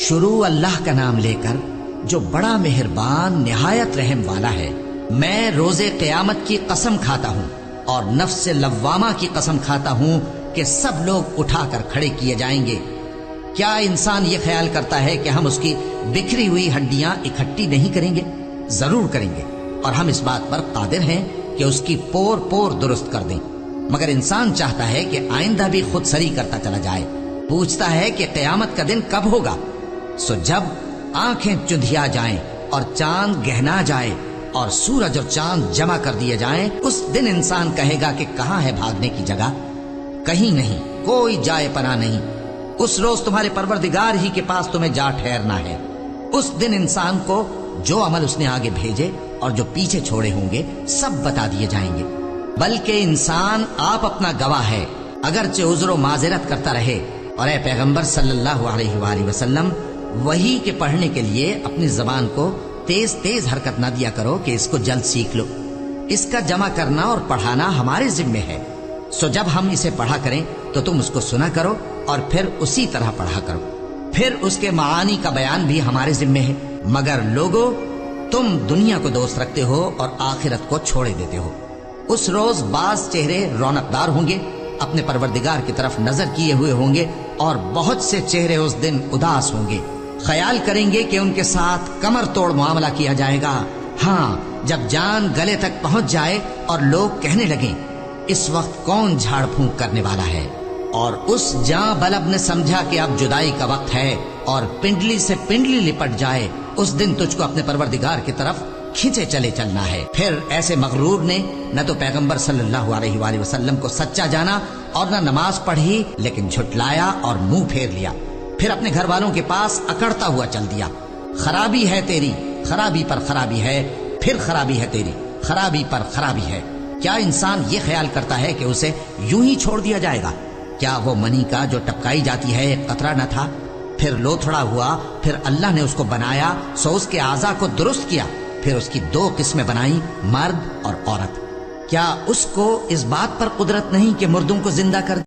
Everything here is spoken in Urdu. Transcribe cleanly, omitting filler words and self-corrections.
شروع اللہ کا نام لے کر جو بڑا مہربان نہایت رحم والا ہے۔ میں روز قیامت کی قسم کھاتا ہوں اور نفس لوامہ کی قسم کھاتا ہوں کہ سب لوگ اٹھا کر کھڑے کیے جائیں گے۔ کیا انسان یہ خیال کرتا ہے کہ ہم اس کی بکھری ہوئی ہڈیاں اکٹھی نہیں کریں گے؟ ضرور کریں گے، اور ہم اس بات پر قادر ہیں کہ اس کی پور پور درست کر دیں۔ مگر انسان چاہتا ہے کہ آئندہ بھی خود سری کرتا چلا جائے، پوچھتا ہے کہ قیامت کا دن کب ہوگا۔ سو جب آنکھیں چندھیا جائیں اور چاند گہنا جائے اور سورج اور چاند جمع کر دیے جائیں، اس دن انسان کہے گا کہ کہاں ہے بھاگنے کی جگہ؟ کہیں نہیں، کوئی جائے پناہ نہیں۔ اس روز تمہارے پروردگار ہی کے پاس تمہیں جا ٹھہرنا ہے۔ اس دن انسان کو جو عمل اس نے آگے بھیجے اور جو پیچھے چھوڑے ہوں گے سب بتا دیے جائیں گے۔ بلکہ انسان آپ اپنا گواہ ہے، اگرچہ عذر و معذرت کرتا رہے۔ اور اے پیغمبر صلی اللہ علیہ وآلہ وسلم، وحی کے پڑھنے کے لیے اپنی زبان کو تیز تیز حرکت نہ دیا کرو کہ اس کو جلد سیکھ لو۔ اس کا جمع کرنا اور پڑھانا ہمارے ذمے ہے۔ سو جب ہم اسے پڑھا کریں تو تم اس کو سنا کرو اور پھر اسی طرح پڑھا کرو۔ پھر اس کے معانی کا بیان بھی ہمارے ذمے ہے۔ مگر لوگو، تم دنیا کو دوست رکھتے ہو اور آخرت کو چھوڑے دیتے ہو۔ اس روز بعض چہرے رونقدار ہوں گے، اپنے پروردگار کی طرف نظر کیے ہوئے ہوں گے، اور بہت سے چہرے اس دن اداس ہوں گے، خیال کریں گے کہ ان کے ساتھ کمر توڑ معاملہ کیا جائے گا۔ ہاں، جب جان گلے تک پہنچ جائے اور لوگ کہنے لگیں اس وقت کون جھاڑ پھونک کرنے والا ہے، اور اس جاں بلب نے سمجھا کہ اب جدائی کا وقت ہے اور پنڈلی سے پنڈلی لپٹ جائے، اس دن تجھ کو اپنے پروردگار کی طرف کھینچے چلے چلنا ہے۔ پھر ایسے مغرور نے نہ تو پیغمبر صلی اللہ علیہ وآلہ وسلم کو سچا جانا اور نہ نماز پڑھی، لیکن جھٹلایا اور منہ پھیر لیا۔ پھر اپنے گھر والوں کے پاس اکڑتا ہوا چل دیا۔ خرابی ہے تیری، خرابی پر خرابی ہے، پھر خرابی ہے تیری، خرابی پر خرابی ہے۔ کیا انسان یہ خیال کرتا ہے کہ اسے یوں ہی چھوڑ دیا جائے گا؟ کیا وہ منی کا جو ٹپکائی جاتی ہے ایک قطرہ نہ تھا؟ پھر لوتھڑا ہوا، پھر اللہ نے اس کو بنایا، سو اس کے اعضاء کو درست کیا، پھر اس کی دو قسمیں بنائیں، مرد اور عورت۔ کیا اس کو اس بات پر قدرت نہیں کہ مردوں کو زندہ کر